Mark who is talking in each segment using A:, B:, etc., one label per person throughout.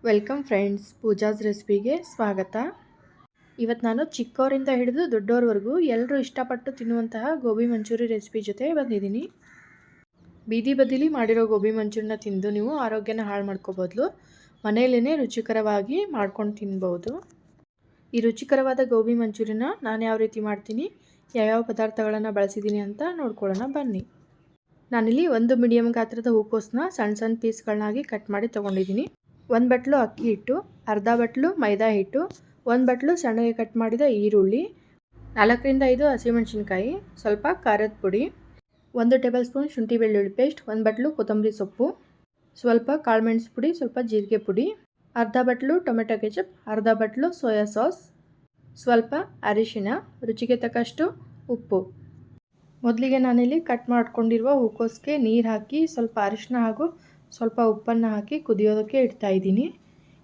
A: Welcome friends, Pooja's ರೆಸಿಪಿಗೆ ಸ್ವಾಗತ. ಇವತ್ತು ನಾನು ಚಿಕ್ಕವರಿಂದ ಹಿಡಿದು ದೊಡ್ಡವರವರೆಗೂ ಎಲ್ಲರೂ ಇಷ್ಟಪಟ್ಟು ತಿನ್ನುವಂತಹ ಗೋಬಿ ಮಂಚೂರಿ ರೆಸಿಪಿ ಜೊತೆ ಬಂದಿದ್ದೀನಿ. ಬೀದಿ ಬದಿಲಿ ಮಾಡಿರೋ ಗೋಬಿ ಮಂಚೂರಿನ ತಿಂದು ನೀವು ಆರೋಗ್ಯನ ಹಾಳು ಮಾಡ್ಕೋಬದಲು ಮನೆಯಲ್ಲೇ ರುಚಿಕರವಾಗಿ ಮಾಡ್ಕೊಂಡು ತಿನ್ಬೋದು. ಈ ರುಚಿಕರವಾದ ಗೋಬಿ ಮಂಚೂರಿನ ನಾನು ಯಾವ ರೀತಿ ಮಾಡ್ತೀನಿ, ಯಾವ್ಯಾವ ಪದಾರ್ಥಗಳನ್ನು ಬಳಸಿದ್ದೀನಿ ಅಂತ ನೋಡ್ಕೊಳ್ಳೋಣ ಬನ್ನಿ. ನಾನಿಲ್ಲಿ ಒಂದು ಮೀಡಿಯಮ್ ಗಾತ್ರದ ಹೂಕೋಸನ್ನ ಸಣ್ಣ ಸಣ್ಣ ಪೀಸ್ಗಳನ್ನಾಗಿ ಕಟ್ ಮಾಡಿ ತೊಗೊಂಡಿದ್ದೀನಿ. 1 ಬಟ್ಲು ಅಕ್ಕಿ ಹಿಟ್ಟು, ಅರ್ಧ ಬಟ್ಲು ಮೈದಾ ಹಿಟ್ಟು, 1 ಬಟ್ಲು ಸಣ್ಣಗೆ ಕಟ್ ಮಾಡಿದ ಈರುಳ್ಳಿ, 4 ರಿಂದ 5 ಹಸಿಮೆಣಸಿನ್ಕಾಯಿ, ಸ್ವಲ್ಪ ಖಾರದ ಪುಡಿ, 1 ಟೇಬಲ್ ಸ್ಪೂನ್ ಶುಂಠಿ ಬೆಳ್ಳುಳ್ಳಿ ಪೇಸ್ಟ್, 1 ಬಟ್ಲು ಕೊತ್ತಂಬರಿ ಸೊಪ್ಪು, ಸ್ವಲ್ಪ ಕಾಳುಮೆಣಸು ಪುಡಿ, ಸ್ವಲ್ಪ ಜೀರಿಗೆ ಪುಡಿ, ಅರ್ಧ ಬಟ್ಲು ಟೊಮೆಟೊ ಕೆಚಪ್, ಅರ್ಧ ಬಟ್ಲು ಸೋಯಾ ಸಾಸ್, ಸ್ವಲ್ಪ ಅರಿಶಿನ, ರುಚಿಗೆ ತಕ್ಕಷ್ಟು ಉಪ್ಪು. ಮೊದಲಿಗೆ ನಾನಿಲ್ಲಿ ಕಟ್ ಮಾಡ್ಕೊಂಡಿರುವ ಹೂಕೋಸಿಗೆ ನೀರು ಹಾಕಿ ಸ್ವಲ್ಪ ಅರಿಶಿನ ಹಾಗೂ ಸ್ವಲ್ಪ ಉಪ್ಪನ್ನು ಹಾಕಿ ಕುದಿಯೋದಕ್ಕೆ ಇಡ್ತಾ ಇದ್ದೀನಿ.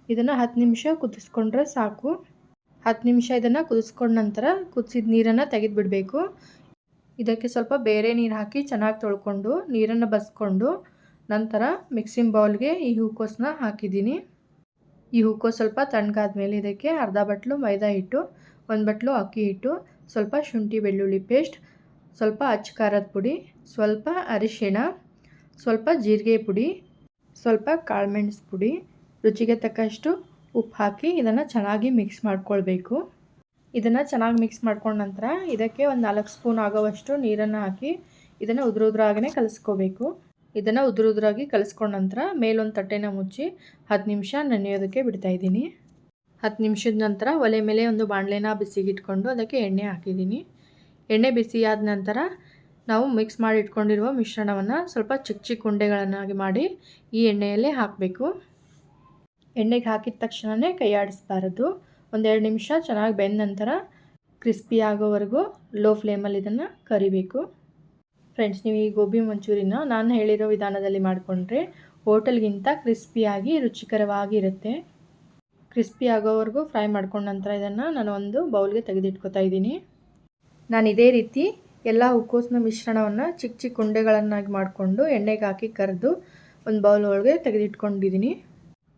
A: ಇದನ್ನು 10 ನಿಮಿಷ ಕುದಿಸ್ಕೊಂಡ್ರೆ ಸಾಕು. 10 ನಿಮಿಷ ಇದನ್ನು ಕುದಿಸ್ಕೊಂಡ ನಂತರ ಕುದಿಸಿದ ನೀರನ್ನು ತೆಗೆದುಬಿಡಬೇಕು. ಇದಕ್ಕೆ ಸ್ವಲ್ಪ ಬೇರೆ ನೀರು ಹಾಕಿ ಚೆನ್ನಾಗಿ ತೊಳ್ಕೊಂಡು ನೀರನ್ನು ಬಸ್ಕೊಂಡು ನಂತರ ಮಿಕ್ಸಿಂಗ್ ಬೌಲ್ಗೆ ಈ ಹೂಕೋಸನ್ನ ಹಾಕಿದ್ದೀನಿ. ಈ ಹೂಕೋಸು ಸ್ವಲ್ಪ ತಣ್ಣಗಾದ ಮೇಲೆ ಇದಕ್ಕೆ ಅರ್ಧ ಬಟ್ಲು ಮೈದಾ ಹಿಟ್ಟು, 1 ಬಟ್ಲು ಅಕ್ಕಿ ಹಿಟ್ಟು, ಸ್ವಲ್ಪ ಶುಂಠಿ ಬೆಳ್ಳುಳ್ಳಿ ಪೇಸ್ಟ್, ಸ್ವಲ್ಪ ಅಚ್ಚ ಖಾರದ ಪುಡಿ, ಸ್ವಲ್ಪ ಅರಿಶಿಣ, ಸ್ವಲ್ಪ ಜೀರಿಗೆ ಪುಡಿ, ಸ್ವಲ್ಪ ಕಾಳುಮೆಣಸು ಪುಡಿ, ರುಚಿಗೆ ತಕ್ಕಷ್ಟು ಉಪ್ಪು ಹಾಕಿ ಇದನ್ನು ಚೆನ್ನಾಗಿ ಮಿಕ್ಸ್ ಮಾಡ್ಕೊಳ್ಬೇಕು. ಇದನ್ನು ಚೆನ್ನಾಗಿ ಮಿಕ್ಸ್ ಮಾಡ್ಕೊಂಡ ನಂತರ ಇದಕ್ಕೆ ಒಂದು 4 ಸ್ಪೂನ್ ಆಗೋವಷ್ಟು ನೀರನ್ನು ಹಾಕಿ ಇದನ್ನು ಉದುರಾಗೇ ಕಲಿಸ್ಕೋಬೇಕು. ಇದನ್ನು ಉದುರಾಗಿ ಕಲಿಸ್ಕೊಂಡ ನಂತರ ಮೇಲೊಂದು ತಟ್ಟೆನ ಮುಚ್ಚಿ 10 ನಿಮಿಷ ನೆನೆಯೋದಕ್ಕೆ ಬಿಡ್ತಾಯಿದ್ದೀನಿ. 10 ನಿಮಿಷದ ನಂತರ ಒಲೆ ಮೇಲೆ ಒಂದು ಬಾಣಲೆನ ಬಿಸಿಗಿಟ್ಕೊಂಡು ಅದಕ್ಕೆ ಎಣ್ಣೆ ಹಾಕಿದ್ದೀನಿ. ಎಣ್ಣೆ ಬಿಸಿಯಾದ ನಂತರ ನಾವು ಮಿಕ್ಸ್ ಮಾಡಿ ಇಟ್ಕೊಂಡಿರುವ ಮಿಶ್ರಣವನ್ನು ಸ್ವಲ್ಪ ಚಿಕ್ಕ ಚಿಕ್ಕ ಉಂಡೆಗಳನ್ನಾಗಿ ಮಾಡಿ ಈ ಎಣ್ಣೆಯಲ್ಲೇ ಹಾಕಬೇಕು. ಎಣ್ಣೆಗೆ ಹಾಕಿದ ತಕ್ಷಣವೇ ಕೈ ಆಡಿಸ್ಬಾರದು. 1-2 ನಿಮಿಷ ಚೆನ್ನಾಗಿ ಬೆಂದ ನಂತರ ಕ್ರಿಸ್ಪಿ ಆಗೋವರೆಗೂ ಲೋ ಫ್ಲೇಮಲ್ಲಿ ಇದನ್ನು ಕರಿಬೇಕು. ಫ್ರೆಂಡ್ಸ್, ನೀವು ಈ ಗೋಬಿ ಮಂಚೂರಿನ ನಾನು ಹೇಳಿರೋ ವಿಧಾನದಲ್ಲಿ ಮಾಡಿಕೊಂಡ್ರೆ ಹೋಟೆಲ್ಗಿಂತ ಕ್ರಿಸ್ಪಿಯಾಗಿ ರುಚಿಕರವಾಗಿರುತ್ತೆ. ಕ್ರಿಸ್ಪಿ ಆಗೋವರೆಗೂ ಫ್ರೈ ಮಾಡ್ಕೊಂಡ ನಂತರ ಇದನ್ನು ನಾನು ಒಂದು ಬೌಲ್ಗೆ ತೆಗೆದಿಟ್ಕೊತಾ ಇದ್ದೀನಿ. ನಾನು ಇದೇ ರೀತಿ ಎಲ್ಲ ಹೂಕೋಸಿನ ಮಿಶ್ರಣವನ್ನು ಚಿಕ್ಕ ಚಿಕ್ಕ ಉಂಡೆಗಳನ್ನಾಗಿ ಮಾಡಿಕೊಂಡು ಎಣ್ಣೆಗೆ ಹಾಕಿ ಕರೆದು ಒಂದು ಬೌಲ್ ಒಳಗೆ ತೆಗೆದಿಟ್ಕೊಂಡಿದ್ದೀನಿ.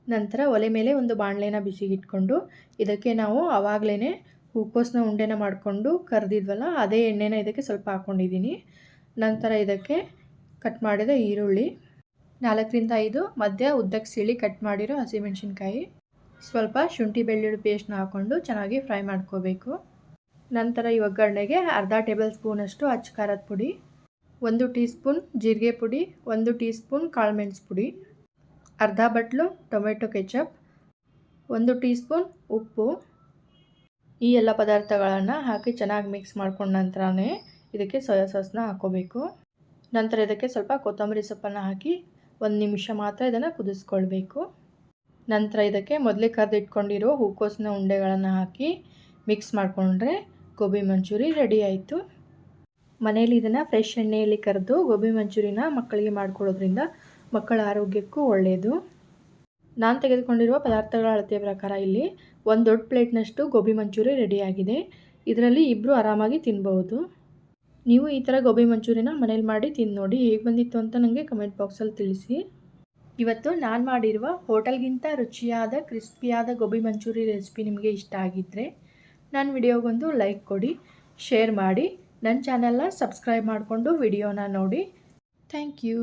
A: ನಂತರ ಒಲೆ ಮೇಲೆ ಒಂದು ಬಾಣಲೆನ ಬಿಸಿಗಿಟ್ಕೊಂಡು ಇದಕ್ಕೆ ನಾವು ಆವಾಗಲೇ ಹೂಕೋಸನ್ನ ಉಂಡೆನ ಮಾಡಿಕೊಂಡು ಕರೆದಿದ್ವಲ್ಲ ಅದೇ ಎಣ್ಣೆನ ಇದಕ್ಕೆ ಸ್ವಲ್ಪ ಹಾಕ್ಕೊಂಡಿದ್ದೀನಿ. ನಂತರ ಇದಕ್ಕೆ ಕಟ್ ಮಾಡಿದ ಈರುಳ್ಳಿ, 4 ರಿಂದ 5 ಮಧ್ಯ ಉದ್ದಕ್ಕೆ ಸೀಳಿ ಕಟ್ ಮಾಡಿರೋ ಹಸಿಮೆಣಸಿನ್ಕಾಯಿ, ಸ್ವಲ್ಪ ಶುಂಠಿ ಬೆಳ್ಳುಳ್ಳಿ ಪೇಸ್ಟ್ನ ಹಾಕ್ಕೊಂಡು ಚೆನ್ನಾಗಿ ಫ್ರೈ ಮಾಡ್ಕೋಬೇಕು. ನಂತರ ಈ ಒಗ್ಗರಣೆಗೆ ಅರ್ಧ ಟೇಬಲ್ ಸ್ಪೂನಷ್ಟು ಅಚ್ಚ ಖಾರದ ಪುಡಿ, 1 ಟೀ ಸ್ಪೂನ್ ಜೀರಿಗೆ ಪುಡಿ, 1 ಟೀ ಸ್ಪೂನ್ ಕಾಳುಮೆಣಸು ಪುಡಿ, ಅರ್ಧ ಬಟ್ಲು ಟೊಮೆಟೊ ಕೆಚಪ್, 1 ಟೀ ಸ್ಪೂನ್ ಉಪ್ಪು, ಈ ಎಲ್ಲ ಪದಾರ್ಥಗಳನ್ನು ಹಾಕಿ ಚೆನ್ನಾಗಿ ಮಿಕ್ಸ್ ಮಾಡ್ಕೊಂಡ ನಂತರನೇ ಇದಕ್ಕೆ ಸೋಯಾ ಸಾಸ್ನ ಹಾಕ್ಕೋಬೇಕು. ನಂತರ ಇದಕ್ಕೆ ಸ್ವಲ್ಪ ಕೊತ್ತಂಬರಿ ಸೊಪ್ಪನ್ನು ಹಾಕಿ 1 ನಿಮಿಷ ಮಾತ್ರ ಇದನ್ನು ಕುದಿಸ್ಕೊಳ್ಬೇಕು. ನಂತರ ಇದಕ್ಕೆ ಮೊದಲೇ ಕರೆದಿಟ್ಕೊಂಡಿರೋ ಹೂಕೋಸಿನ ಉಂಡೆಗಳನ್ನು ಹಾಕಿ ಮಿಕ್ಸ್ ಮಾಡಿಕೊಂಡ್ರೆ ಗೋಬಿ ಮಂಚೂರಿ ರೆಡಿ ಆಯಿತು. ಮನೆಯಲ್ಲಿ ಇದನ್ನು ಫ್ರೆಶ್ ಎಣ್ಣೆಯಲ್ಲಿ ಕರೆದು ಗೋಬಿ ಮಂಚೂರಿನ ಮಕ್ಕಳಿಗೆ ಮಾಡಿಕೊಡೋದ್ರಿಂದ ಮಕ್ಕಳ ಆರೋಗ್ಯಕ್ಕೂ ಒಳ್ಳೆಯದು. ನಾನು ತೆಗೆದುಕೊಂಡಿರುವ ಪದಾರ್ಥಗಳ ಅಳತೆಯ ಪ್ರಕಾರ ಇಲ್ಲಿ 1 ದೊಡ್ಡ ಪ್ಲೇಟ್ನಷ್ಟು ಗೋಬಿ ಮಂಚೂರಿ ರೆಡಿಯಾಗಿದೆ. ಇದರಲ್ಲಿ ಇಬ್ಬರು ಆರಾಮಾಗಿ ತಿನ್ಬಹುದು. ನೀವು ಈ ಥರ ಗೋಬಿ ಮಂಚೂರಿನ ಮನೇಲಿ ಮಾಡಿ ತಿಂದು ನೋಡಿ, ಹೇಗೆ ಬಂದಿತ್ತು ಅಂತ ನನಗೆ ಕಮೆಂಟ್ ಬಾಕ್ಸಲ್ಲಿ ತಿಳಿಸಿ. ಇವತ್ತು ನಾನು ಮಾಡಿರುವ ಹೋಟೆಲ್ಗಿಂತ ರುಚಿಯಾದ ಕ್ರಿಸ್ಪಿಯಾದ ಗೋಬಿ ಮಂಚೂರಿ ರೆಸಿಪಿ ನಿಮಗೆ ಇಷ್ಟ ಆಗಿದ್ದರೆ ನನ್ನ ವಿಡಿಯೋಗೊಂದು ಲೈಕ್ ಕೊಡಿ, ಶೇರ್ ಮಾಡಿ, ನನ್ನ ಚಾನಲ್ನ ಸಬ್ಸ್ಕ್ರೈಬ್ ಮಾಡಿಕೊಂಡು ವಿಡಿಯೋನ ನೋಡಿ. Thank you.